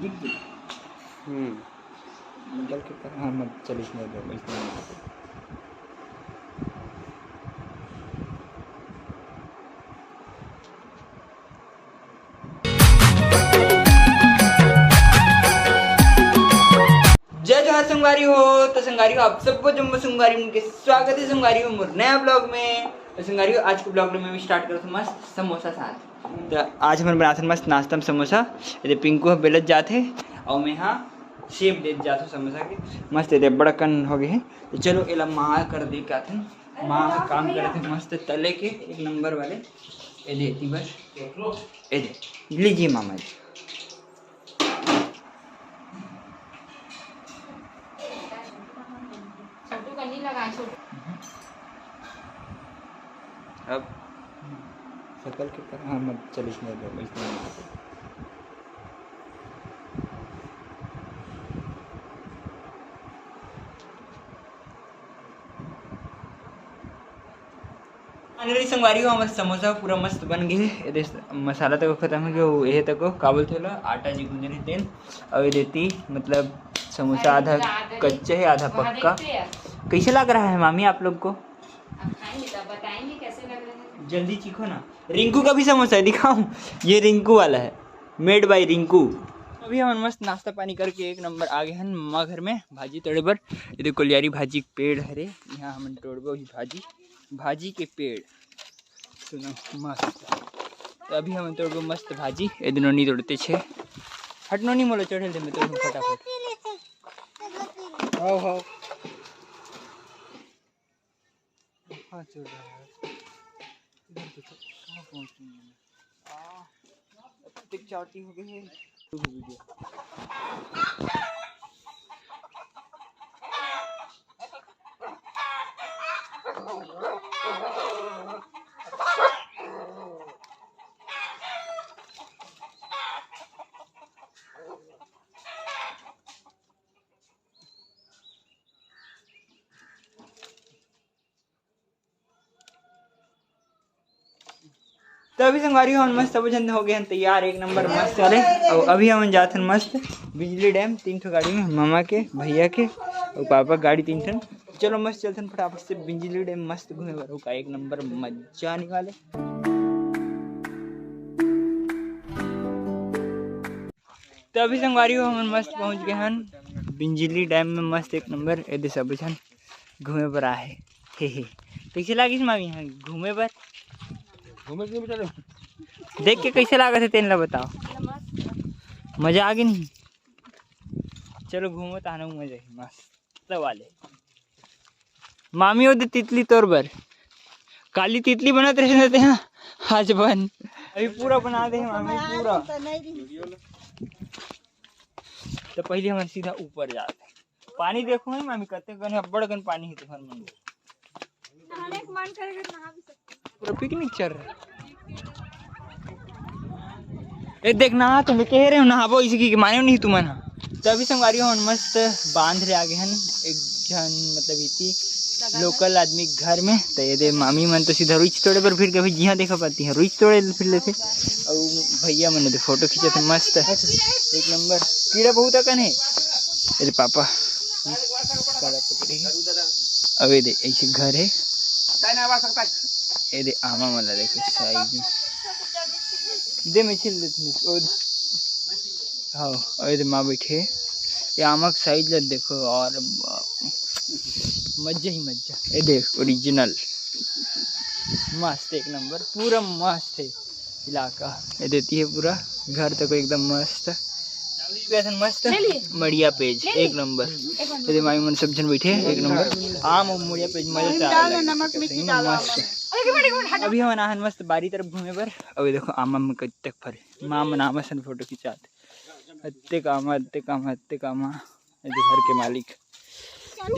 दिख गई। निकल के कर। हाँ मत चल इसमें जय जोहार संगवारी हो। तो संगवारी हो आप सबको जम्मू संगवारी के स्वागत है संगवारी हो मोर नया ब्लॉग में। तो संगवारी हो आज के ब्लॉग में मैं स्टार्ट करता हूँ मस्त समोसा साथ। तो आज हम बनाते मस्त नाश्ता में समोसा। ये पिंकू बेलत जाते और मैं यहाँ शेप दे जाता हूँ समोसा के मस्त ये बड़ा कन हो गए हैं। तो चलो एला माँ कर दे के आते हैं। माँ काम करते हैं मस्त तले के एक नंबर वाले। ये देती बस ये दे लीजिए मामा जी। अब सकल के कर। हाँ मत चल इसमें फाइनली संगवारी हो हमारे समोसा पूरा मस्त बन गए। ये मसाला तक खत्म हो गया। ये तक काबुल थोड़ा आटा जी गूंजे रहे तेल और ये देती मतलब समोसा आधा कच्चे है आधा पक्का। कैसे लग रहा है मामी आप लोग को? बताएंगे कैसे लग रहे हैं। जल्दी चीखो ना। रिंकू का भी समोसा है दिखाऊं? ये रिंकू वाला है मेड बाय रिंकू। अभी हम मस्त नाश्ता पानी करके एक नंबर आ गए हैं मम्मा घर में भाजी तोड़े पर। ये देखो कोलियारी भाजी के पेड़ है रे यहाँ हम तोड़बो भाजी भाजी के पेड़ सुनो मस्त। तो अभी हम तोड़बो मस्त भाजी ये दिनों नहीं तोड़ते छे हटनो नहीं मोलो चढ़े दे मैं तोड़ फटाफट। हाओ हाओ हाँ चढ़ रहा है इधर देखो कहाँ पहुँचेंगे। तक चाटी हो गई है वीडियो। तो अभी संगवारी हम मस्त सब जन हो गए हैं तैयार एक नंबर मस्त चले। और अभी हम जाते हैं मस्त बिजली डैम 3 ठो गाड़ी में मामा के भैया के और पापा गाड़ी 3 ठन। चलो मस्त चलते हैं फटाफट से बिजली डैम मस्त घूमे वालों का एक नंबर मजा आने वाले। तो अभी संगवारी हो हम मस्त पहुंच गए हैं बिजली डैम में मस्त एक नंबर ये सब जन घूमे पर आए हे कैसे लागिस मामी यहाँ घूमे पर देख के कैसे लगा थे तेन ला बताओ। मजा आ गई नहीं? चलो घूमो तो आना मजा है मस्त वाले। मामी हो तितली तोर बर काली तितली बनत रहते हैं आज बन अभी पूरा बना दे मामी पूरा। तो पहले हम सीधा ऊपर जाते पानी देखो है मामी कते गन बड़ गन पानी है तुम्हारे मन पूरा पिकनिक चल रहा है। ए देखना तुम कह रहे हो नहाबो इसी की माने नहीं तुम ना। तो अभी संगवारी हो मस्त बांध रहे आगे हैं एक जन मतलब इतनी लोकल आदमी घर में। तो ये दे मामी मन तो सीधा रुच तोड़े पर फिर कभी जिया देखा पाती है रुच तोड़े फिर लेते और भैया मन तो फोटो खींचे थे मस्त एक नंबर। कीड़ा बहुत अकन है ये पापा अब ये दे ऐसे घर है ये दे आमा वाला देखो साइड में दे मैं छिल देती हाँ और ये माँ बैठे ये आमा का साइज लग देखो और मजा ही मजा। ये देख ओरिजिनल मस्त एक नंबर पूरा मस्त है इलाका। ये देती है पूरा घर तक एकदम मस्त मस्त मड़िया पेज एक नंबर। यदि माई मन सब जन बैठे एक नंबर आम और मड़िया पेज मजा मस्त। अभी हम नाहन मस्त बारी तरफ घूमे पर अभी देखो आमा में कब तक फरे माँ मनामा सन फोटो खिंचाते हत्ते कामा घर के मालिक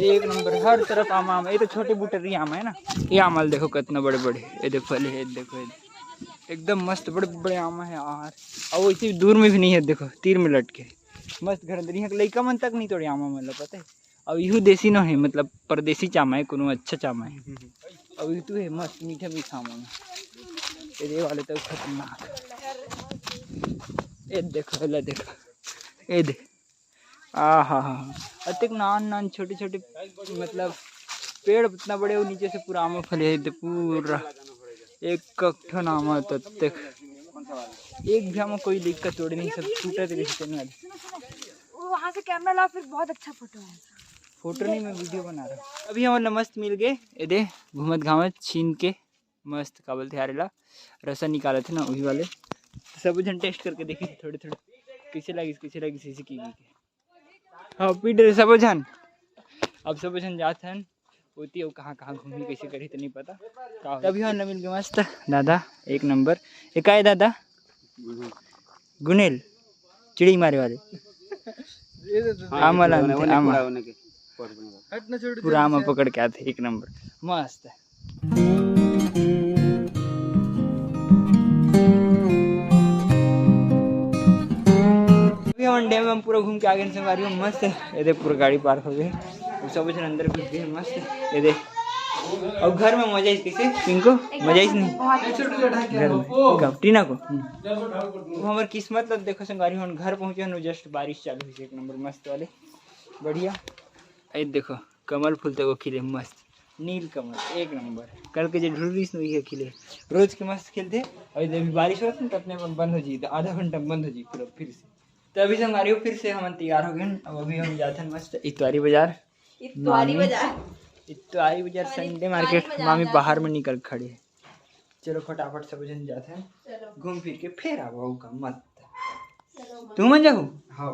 एक नंबर हर तरफ आमा आमा। ये तो छोटे बूटे आमा है ना ये आमल देखो कितना बड़े बड़े ये देखो फले है देखो एकदम मस्त बड़े बड़े आमा है यार। और वैसे दूर में भी नहीं है देखो तीर में लटके मस्त घर अंदर यहाँ लड़का मन तक नहीं तोड़े आमा मतलब पता है। और यू देसी न है मतलब परदेसी चामा है कोनो अच्छा चामा है और यू है मस्त मीठा मीठा आमा ये वाले तो खतरनाक ये देखो ए दे आ हा हा अतिक नान नान छोटे छोटे मतलब पेड़ इतना बड़े हो नीचे से पूरा आम फले दे पूरा एक कट्ठा नाम तक एक भी हमें कोई दिक्कत तोड़ नहीं सब टूटा थे वहाँ से कैमरा ला फिर बहुत अच्छा फोटो है। फोटो नहीं मैं वीडियो बना रहा हूँ। अभी हमारे मस्त मिल गए ये दे घूमत घामत छीन के मस्त का बोलते हारेला रसा निकाले थे ना वही वाले सब जन टेस्ट करके देखे थोड़े थोड़े कैसे लगी सीसी की हाँ पीट रहे सब जन अब सब जन जाते हैं होती है कहाँ कहाँ घूमी कैसे करी तो नहीं पता। अभी हम मिल गए मस्त दादा एक नंबर एक आए दादा गुनेल चिड़ी मारे वाले पूरा आम पकड़ के आते एक नंबर मस्त डैम में पूरा घूम के आगे से संगवारी हो मस्त ये देख पूरा गाड़ी पार्क हो गई सब जन अंदर घुस गए मस्त ये देख और घर में मजा इस कैसे पिंको मजा इस नहीं घर में टीना को वो हमारी किस्मत लग देखो संगारी हम घर पहुंचे हम जस्ट बारिश चालू हुई एक नंबर मस्त वाले बढ़िया। ये देखो कमल फूल तक खिले मस्त नील कमल एक नंबर कल के जो ढूंढ वही है खिले रोज के मस्त खिलते और जब बारिश होती तो अपने अपन बंद हो जाए तो आधा घंटा बंद हो जाए पूरा फिर से। तो अभी संगारी फिर से हम तैयार हो गए अब अभी हम जाते हैं मस्त इतवारी बाजार संडे मार्केट मामी बाहर में निकल खड़े है। चलो फटाफट सब जन जाते हैं घूम फिर के फिर आओ का मत तू मन जाओ हाँ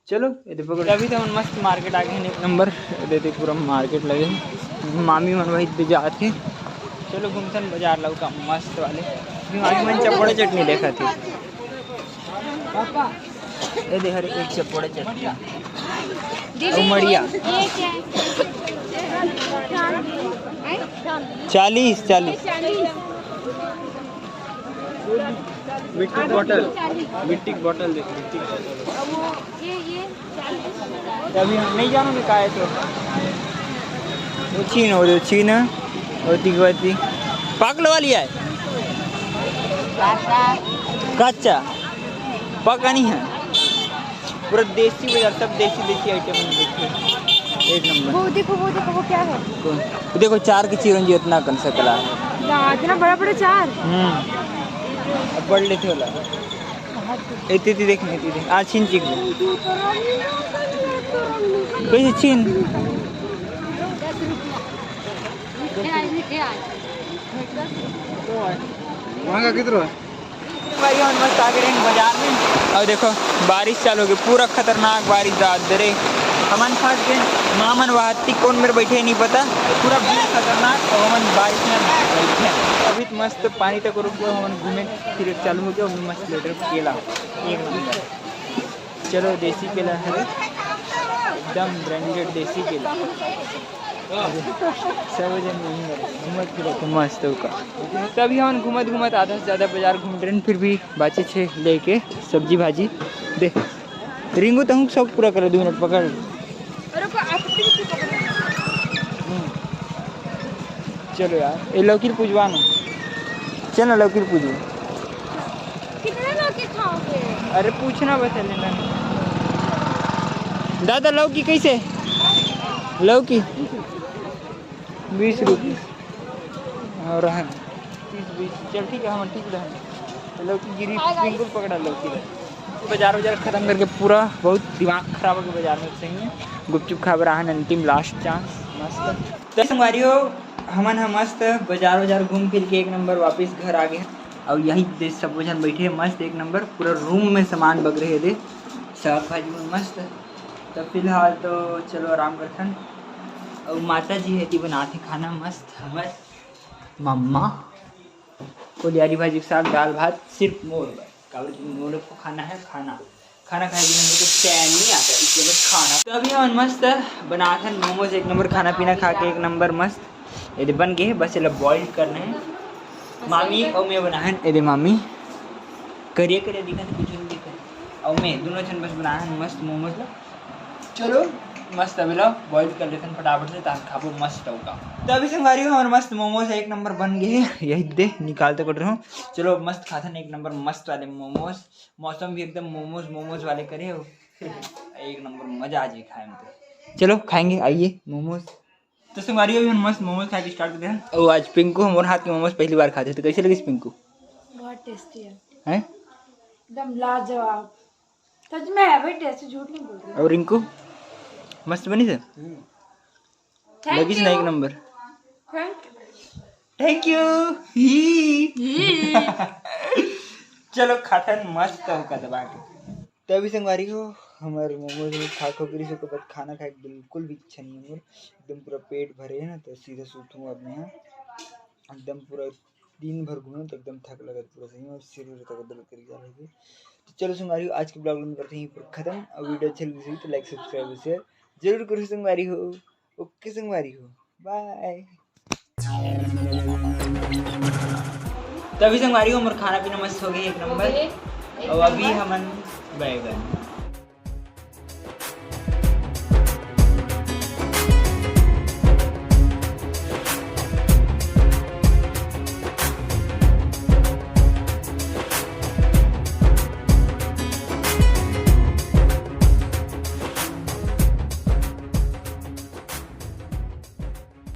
चलो ये पकड़। अभी तो हम मस्त मार्केट आ गए एक नंबर देते पूरा मार्केट लगे मामी मन वही पे जाते चलो घूमते बाजार लाओ का मस्त वाले मामी मन चपड़ा चटनी देखा थी ये देख एक चपड़ा चटनी मड़िया 40 मिट्टी बॉटल देख अभी हम नहीं जानोगे का है तो वो छीन होती पाकल वाली है कच्चा पका नहीं है पूरा देसी बाजार सब देसी आइटम देखिए एक नंबर। वो देखो वो क्या है वो देखो 4 की चिरंजी इतना कन सकला इतना बड़ा 4 अब पढ़ लेते होला इतनी देखने इतनी आज छीन चिक कैसे छीन महंगा कितना मस्त आगे बाजार में और देखो बारिश चालू हो गई पूरा खतरनाक बारिश रात दे हमन फंस गए मामन वहाती कौन मेरे बैठे नहीं पता पूरा भीड़ खतरनाक और हमन बारिश में बैठे अभी तो मस्त पानी तक रुक गए हमन घूमे फिर चालू हो गया मस्त लेटर केला एक नंबर। चलो देसी केला है एकदम ब्रांडेड देसी केला सब जन घूमत फिर मस्त का। तभी हम घूमत आधा से ज़्यादा बाजार घूम रहे हैं फिर भी बाचे छे लेके सब्जी भाजी दे रिंगू तो हम सब पूरा कर 2 मिनट पकड़ चलो यार ये लौकी पूजवा ना चलो लौकी पूजो कितने लौकी खाओगे अरे पूछना बता लेना दादा लौकी कैसे लौकी 20 रुपये और 30-20 चल ठीक है हम ठीक रहे लौकी गिरी बिल्कुल पकड़ा लौकी बाजार खत्म करके पूरा बहुत दिमाग खराब हो गया बाजार में सही है गुपचुप खा रहा है अंतिम लास्ट चांस मस्त। तो हमारी हो हमन हम मस्त बाजार घूम फिर के एक नंबर वापस घर आ गए और यही देश सब जन बैठे मस्त एक नंबर पूरा रूम में सामान बग रहे थे साग भाजी में मस्त। तो फिलहाल तो चलो आराम करथन और माता जी है बनाते खाना मस्त हमर मम्मा कोलियारी भाजी के साथ दाल भात सिर्फ मोर को खाना है खाना खाए बिना मेरे को चैन नहीं आता इसलिए खाना। तो अभी हम मस्त बनाते मोमोज एक नंबर खाना पीना खा के एक नंबर मस्त यदि बन गए बस ये बॉइल करना है मामी और मैं बना है यदि मामी करिए दिखा कुछ नहीं दिखा और मैं दोनों जन बस बना है मस्त मोमोज चलो मस्त अभी लो बॉइल कर लेते हैं फटाफट से ताकि खाबो मस्त होगा। तो अभी संगवारी हमारे मस्त मोमोज एक नंबर बन गए, यही दे निकालते कर रहा हूँ। चलो मस्त खाते हैं एक नंबर मस्त वाले मोमोज, मौसम भी एकदम मोमोज वाले करे हो, एक नंबर मजा आ जाए खाए में। तो चलो खाएंगे, आइए मोमोज। तो संगवारी अभी हम मस्त मोमोज खा के स्टार्ट करते हैं। और आज पिंकू हमारे हाथ के मोमोज पहली बार खाते, तो कैसे लगे पिंकू? बहुत टेस्टी है, हैं? एकदम लाजवाब, सच में है भाई, टेस्टी, झूठ नहीं बोल रही। और रिंकू मस्त बनी थे, लगी से एक नंबर। Thank you. चलो खाता है मस्त का दबा के। तो अभी संगवारी हो हमारे मोमोज खा खो कर इसको बाद खाना खाए बिल्कुल भी इच्छा नहीं है मोर, एकदम पूरा पेट भरे है ना, तो सीधा सूतूँ अब मैं एकदम पूरा दिन भर घूमे तो एकदम थक लगा पूरा सही में, सिर तक दर्द कर जा रही थी। तो चलो संगवारी हो आज के ब्लॉग में करते हैं यहीं पर खत्म। और वीडियो अच्छी लगी तो लाइक सब्सक्राइब शेयर जरूर करो संगवारी हो। ओके संगवारी हो, बाय। तभी संगवारी हो हमारा खाना पीना मस्त हो गई एक नंबर। और अभी हमन बैगन